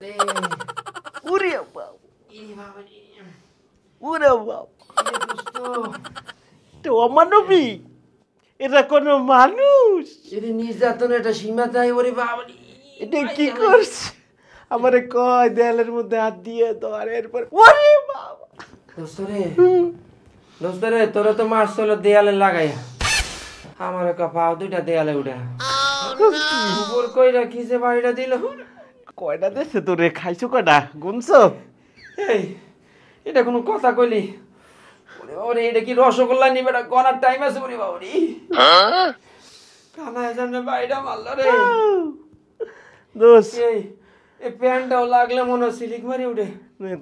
ওরে বাবা, ওরে বাবা, তো অমানবিক, এটা কোনো মানুষ? এটা নির্যাতন, এটা সীমা তাই। ওরে বাবা, এটা কি করছে? আমারে কয় দেয়ালের মধ্যে হাত দিয়ে ধর, এরপর ওরে বাবা। দোস্তরে তোরা তো মারছিল দেয়ালে লাগাইয়া, আমার পাও দুইটা দেয়ালে উঠা উপর কইরা কিসে বাড়িটা দিল। কয়টা দেশে তোরে? খাইছো কয়টা? গুনছো? এই এটা কোনো কথা কইলি? ওরে এটা কি রসগোল্লা নিবে? এটা গনার টাইম আছে? ওরে বাবা রে, কানায় জানে বাইটা মারল রে। দোষ এই প্যান্টটাও লাগলে মনে হয় সিলিক মারি উঠে।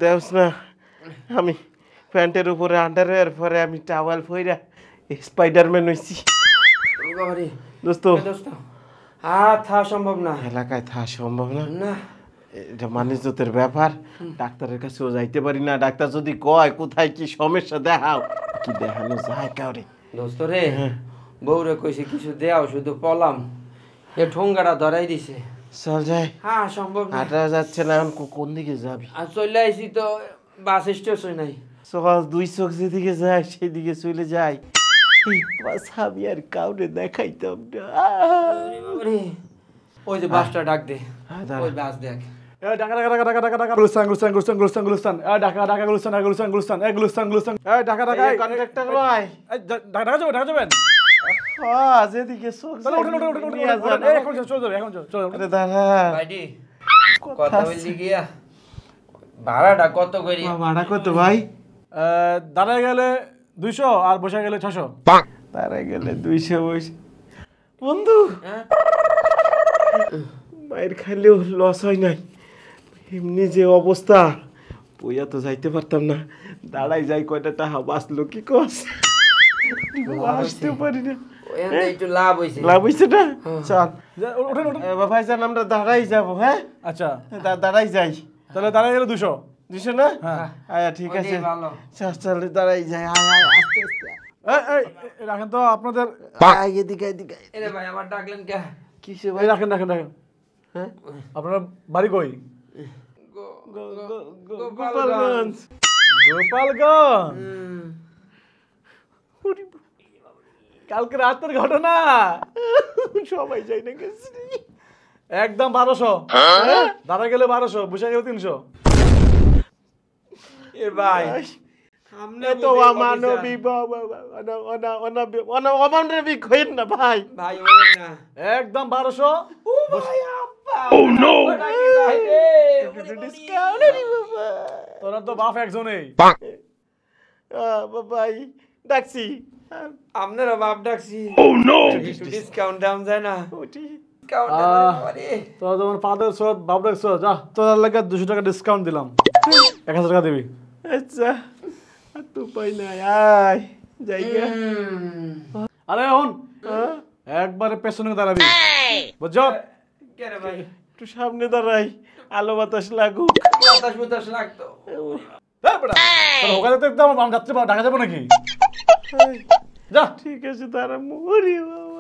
দেওস না, আমি প্যান্টের উপরে আন্ডারওয়্যার পরে আমি টাওয়াল ফইরা স্পাইডারম্যান হইছি। বাবা রে দোস্ত, দোস্ত আর থা সম্ভব না, এলাকায় থাকা সম্ভব না। না এটা মানুষজনের ব্যাপার, ডাক্তারের কাছেও যাইতে পারি না। ডাক্তার যদি কয় কোথায় কি সমস্যা দেখাও, কি দেখানো যায় কাউরে? দোস্ত রে বউরে কইছে কিছু দেও, শুধু পলাম এ ঠোঙ্গাটা ধরাই দিছে। চল যাই। হ্যাঁ সম্ভব না, হাঁটা যাচ্ছে না। এখন কোন দিকে যাবি? আর চলে আইছি তো বাস স্টেশন নাই। সকাল দুই চোখ যেদিকে যায় সেদিকে চলে যাই। আমি আর কাউরে দেখাইতাম না। ওই যে বাসটা ডাক দে, দাঁড়া। ওই বাস দেখ। ঢাকা ঢাকা ঢাকা ঢাকা ঢাকা গুলিস্তান গুলিস্তান গুলিস্তান গুলিস্তান গুলিস্তান ঢাকা ঢাকা গুলিস্তান গুলিস্তান গুলিস্তান গুলিস্তান গুলিস্তান ঢাকা ঢাকা কন্ট্রাক্টর ভাই, ঢাকা ঢাকা যাবেন? যেদিকে চোখ চলো উঠুন উঠুন উঠুন নিয়ে যান। এখন চলে যাবে, এখন চলো। আরে দাঁড়া, ভাইডি কথা বললি গিয়া ভাড়াটা কত করি? ভাড়া কত ভাই? দাঁড়ায় গেলে 200 আর বসে গেলে 600। তারা গেলে 200 বসে। বন্ধু, মায়ের খাইলেও লস হয় নাই। এমনি যে অবস্থা, বইয়া তো যাইতে পারতাম না। দাঁড়াই যাই, কয়টা টাকা বাঁচলো কি কস? আসতে পারি না। একটু লাভ হয়েছে। লাভ হয়েছে না? চল উঠুন উঠুন। ভাই যান, আমরা দাঁড়াই যাবো। হ্যাঁ আচ্ছা দাঁড়াই যাই। তাহলে দাঁড়ায় গেলে 200। 200 না? হ্যাঁ আচ্ছা ঠিক আছে, ভালো। চল দাঁড়াই যাই। আয় আয়, আস্তে আস্তে রাখেন তো আপনাদের। আয়, এদিকে এদিকে। এরে ভাই আমার ডাকলেন কে? কিসে ভাই? এই রাখেন রাখেন রাখেন। হ্যাঁ, আপনার বাড়ি কই? গোপালগঞ্জ। গোপালগঞ্জ। কালকে রাতের ঘটনা, সবাই যাই না গেছি। একদম 1200। দাঁড়া গেলে 1200, বসে গেলে 300। এ ভাই তো অমানবিক, অমানবিক হইন না ভাই। ভাই ওরে না একদম 1200। ও নো ভাই রে ডিসকাউন্ট বাবা। তোরা তো বাপ একজনেই। ভাই ডাকছি। আপনারা বাপ ডাকছি। ও নো ডিসকাউন্ট দাম যায় না? ডিসকাউন্ট আরে তোরা যেমন ফাদার সদ বাপ ডাকছ, যা তোর লাগে 200 টাকা ডিসকাউন্ট দিলাম, 1000 টাকা দিবি। আচ্ছা, আর তো পাই না। আয় জায়গা। আরে এখন একবারে পেছনে দাঁড়াবি, বুঝছ? কে রে ভাই? একটু সামনে দাঁড়াই, আলো বাতাস লাগুক। বাতাস বুতাস লাগতো। ওখানে তো একদম ঢাকা যাবো নাকি? যা ঠিক আছে, তারা মরি বাবা।